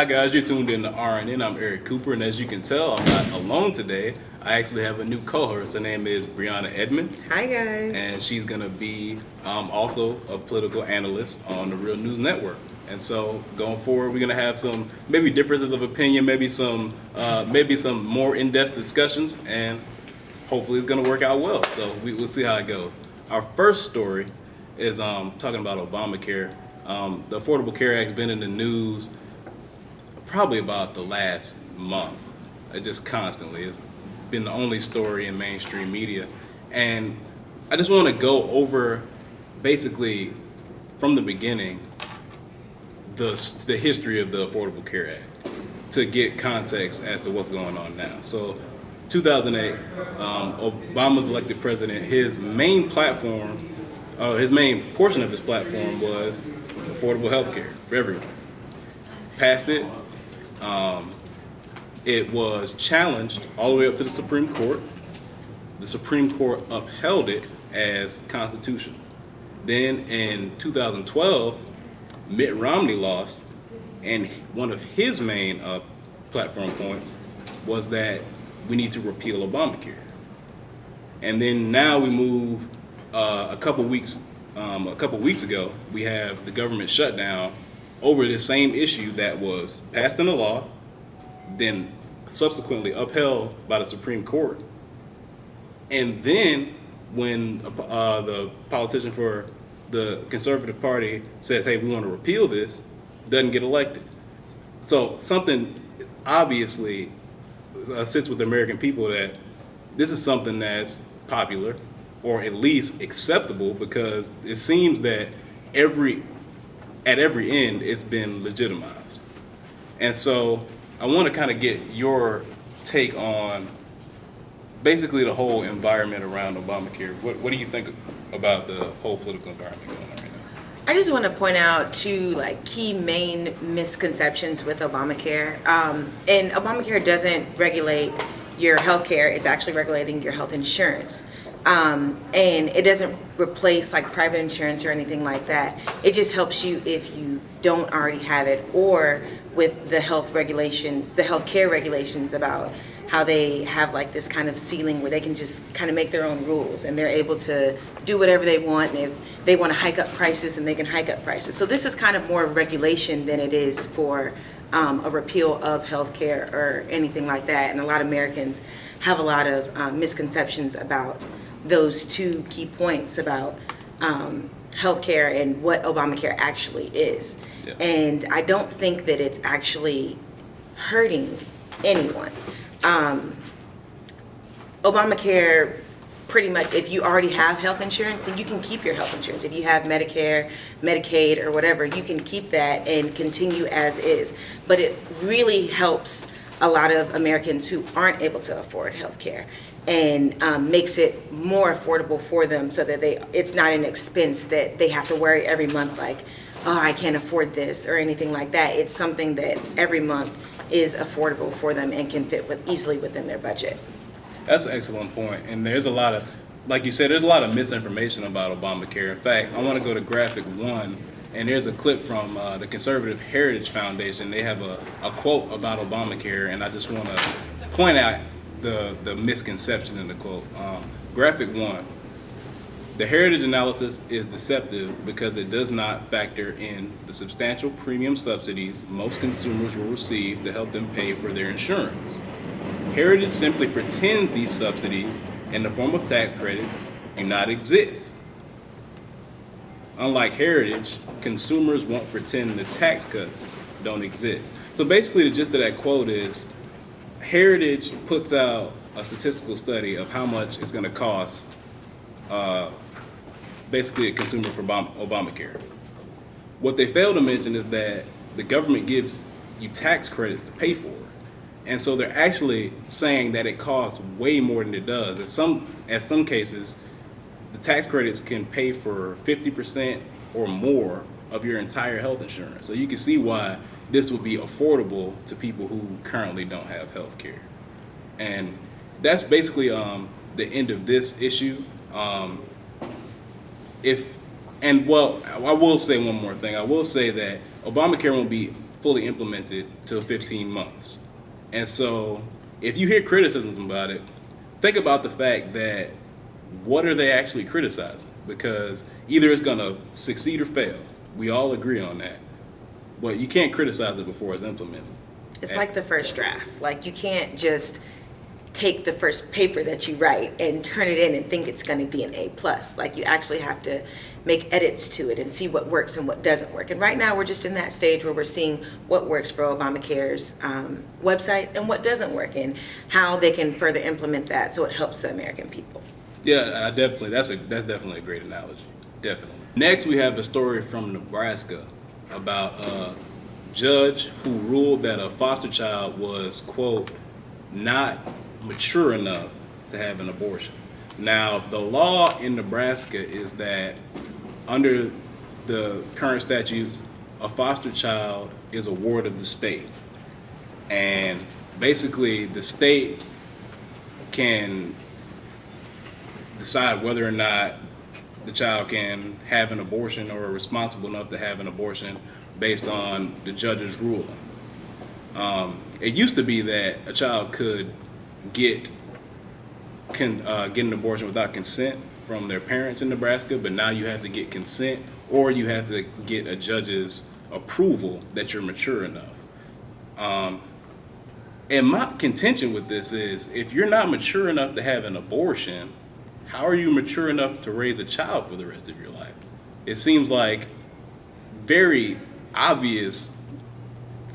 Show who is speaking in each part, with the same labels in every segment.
Speaker 1: guys, you're tuned in to RNN. I'm Eric Cooper, and as you can tell, I'm not alone today. I actually have a new co-host. Her name is Brianna Edmonds.
Speaker 2: Hi, guys.
Speaker 1: And she's going to be also a political analyst on the Real News Network. And so going forward, we're going to have some maybe differences of opinion, maybe some more in-depth discussions, and hopefully it's going to work out well. So we'll see how it goes. Our first story is talking about Obamacare. The Affordable Care Act has been in the news probably about the last month, just constantly. It's been the only story in mainstream media. And I just want to go over basically from the beginning the history of the Affordable Care Act to get context as to what's going on now. So 2008, Obama's elected president, his main portion of his platform was affordable health care for everyone. Passed it. It was challenged all the way up to the Supreme Court. The Supreme Court upheld it as constitutional. Then in 2012, Mitt Romney lost, and one of his main platform points was that we need to repeal Obamacare. And then now we move a couple weeks ago, we have the government shutdown over the same issue that was passed into law, then subsequently upheld by the Supreme Court. And then when the politician for the Conservative Party says, hey, we want to repeal this, doesn't get elected. So something obviously sits with the American people that this is something that's popular or at least acceptable, because it seems that at every end it's been legitimized. And so I want to kind of get your take on basically the whole environment around Obamacare. What do you think about the whole political environment going on right now?
Speaker 2: I just want to point out two key main misconceptions with Obamacare. And Obamacare doesn't regulate your health care; it's actually regulating your health insurance. And it doesn't replace private insurance or anything like that. It just helps you if you don't already have it, or with the health regulations, the health care regulations about how they have this kind of ceiling where they can just kind of make their own rules, and they're able to do whatever they want. And if they want to hike up prices, and they can hike up prices. So this is kind of more regulation than it is for a repeal of health care or anything like that. And a lot of Americans have a lot of misconceptions about those two key points about healthcare and what Obamacare actually is.
Speaker 1: Yeah.
Speaker 2: And I don't think that it's actually hurting anyone. Obamacare, pretty much, if you already have health insurance, then you can keep your health insurance. If you have Medicare, Medicaid, or whatever, you can keep that and continue as is. But it really helps a lot of Americans who aren't able to afford health care, and makes it more affordable for them, so that it's not an expense that they have to worry every month oh, I can't afford this or anything like that. It's something that every month is affordable for them and can fit easily within their budget.
Speaker 1: That's an excellent point. And there's a lot of, like you said, there's a lot of misinformation about Obamacare. In fact, I want to go to graphic 1, and there's a clip from the Conservative Heritage Foundation. They have a quote about Obamacare, and I just want to point out the misconception in the quote. Graphic 1, the heritage analysis is deceptive because it does not factor in the substantial premium subsidies most consumers will receive to help them pay for their insurance. Heritage simply pretends these subsidies, in the form of tax credits, do not exist. Unlike Heritage, consumers won't pretend the tax cuts don't exist. So basically the gist of that quote is, Heritage puts out a statistical study of how much it's going to cost basically a consumer for Obamacare. What they fail to mention is that the government gives you tax credits to pay for it. And so they're actually saying that it costs way more than it does. At some cases, the tax credits can pay for 50% or more of your entire health insurance. So you can see why this would be affordable to people who currently don't have health care. And that's basically the end of this issue. I will say one more thing. I will say that Obamacare won't be fully implemented till 15 months. And so if you hear criticisms about it, think about the fact that what are they actually criticizing? Because either it's going to succeed or fail. We all agree on that. But you can't criticize it before it's implemented.
Speaker 2: It's like the first draft. Like, you can't just take the first paper that you write and turn it in and think it's going to be an A+. Like, you actually have to make edits to it and see what works and what doesn't work. And right now we're just in that stage where we're seeing what works for Obamacare's website and what doesn't work, and how they can further implement that so it helps the American people.
Speaker 1: Yeah, that's definitely a great analogy. Definitely. Next, we have the story from Nebraska about a judge who ruled that a foster child was, quote, not mature enough to have an abortion. Now, the law in Nebraska is that under the current statutes, a foster child is a ward of the state. And basically, the state can decide whether or not the child can have an abortion or are responsible enough to have an abortion based on the judge's ruling. It used to be that a child could get an abortion without consent from their parents in Nebraska, but now you have to get consent, or you have to get a judge's approval that you're mature enough. And my contention with this is, if you're not mature enough to have an abortion, how are you mature enough to raise a child for the rest of your life? It seems like very obvious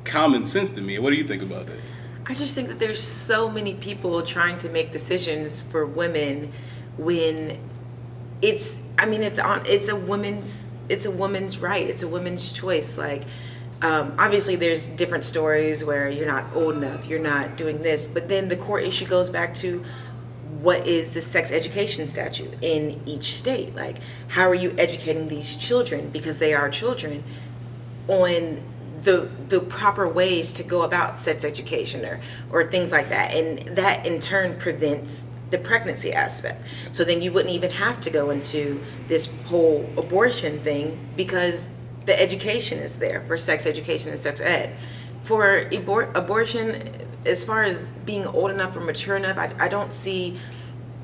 Speaker 1: common sense to me. What do you think about that?
Speaker 2: I just think that there's so many people trying to make decisions for women when it's a woman's right. It's a woman's choice. Like, obviously there's different stories where you're not old enough, you're not doing this, but then the core issue goes back to what is the sex education statute in each state? Like, how are you educating these children, because they are children, on the proper ways to go about sex education or things like that? And that in turn prevents the pregnancy aspect. So then you wouldn't even have to go into this whole abortion thing, because the education is there for sex education and sex ed. For abortion, as far as being old enough or mature enough, I don't see,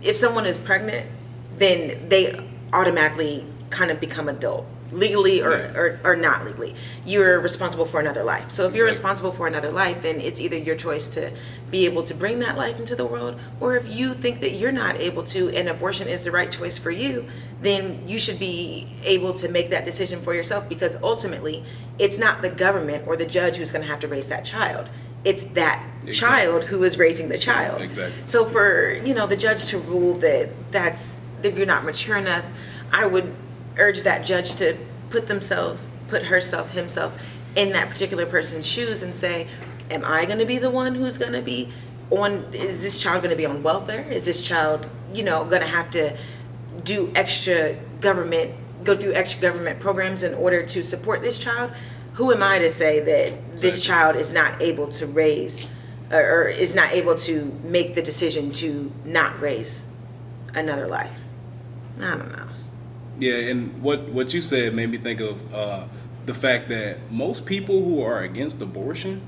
Speaker 2: if someone is pregnant, then they automatically kind of become adult, legally or not legally. You're responsible for another life. So if you're responsible for another life, then it's either your choice to be able to bring that life into the world, or if you think that you're not able to and abortion is the right choice for you, then you should be able to make that decision for yourself, because ultimately it's not the government or the judge who's going to have to raise that child. It's that child who is raising the child.
Speaker 1: Exactly.
Speaker 2: So for, the judge to rule that you're not mature enough, I would urge that judge to put himself in that particular person's shoes and say, am I going to be the one who's going to be is this child going to be on welfare? Is this child, going to have to go through extra government programs in order to support this child? Who am I to say that this child is not able to raise or is not able to make the decision to not raise another life? I don't know.
Speaker 1: Yeah, and what you said made me think of the fact that most people who are against abortion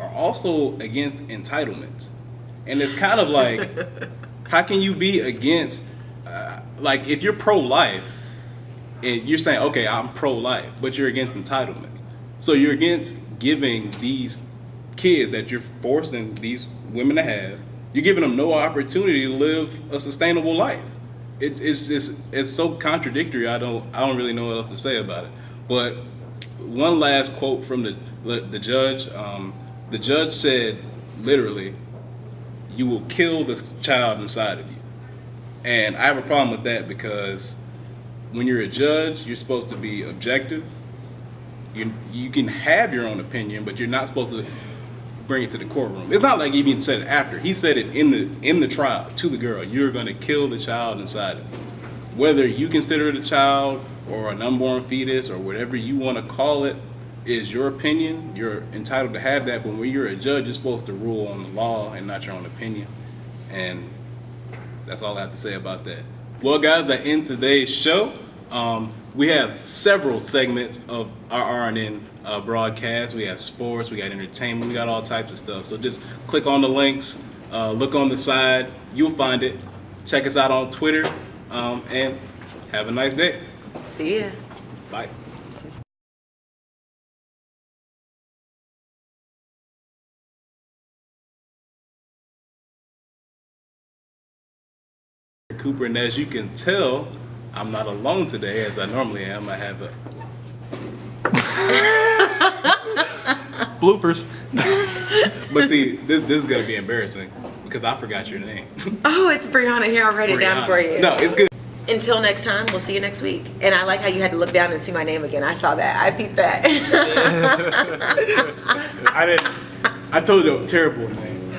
Speaker 1: are also against entitlements. And it's kind of like, how can you be against, like, if you're pro-life and you're saying, okay, I'm pro-life, but you're against entitlements. So you're against giving these kids that you're forcing these women to have, you're giving them no opportunity to live a sustainable life. It's so contradictory. I don't really know what else to say about it. But one last quote from the judge. The judge said, literally, "You will kill the child inside of you." And I have a problem with that, because when you're a judge, you're supposed to be objective. You can have your own opinion, but you're not supposed to bring it to the courtroom. It's not like he even said it after. He said it in the trial to the girl. You're going to kill the child inside of you. Whether you consider it a child or an unborn fetus or whatever you want to call it is your opinion. You're entitled to have that. But when you're a judge, you're supposed to rule on the law and not your own opinion. And that's all I have to say about that. Well, guys, that ends today's show. We have several segments of our RNN broadcast. We have sports, we got entertainment, we got all types of stuff. So just click on the links, look on the side, you'll find it. Check us out on Twitter, and have a nice day.
Speaker 2: See ya.
Speaker 1: Bye. Cooper, and as you can tell, I'm not alone today as I normally am. I have a
Speaker 3: Bloopers.
Speaker 1: but see, this is gonna be embarrassing because I forgot your name.
Speaker 2: Oh, it's Brianna here. I'll write it down for you.
Speaker 1: No, it's good.
Speaker 2: Until next time, we'll see you next week. And I like how you had to look down and see my name again. I saw that. I peeped that.
Speaker 1: I told you a terrible name.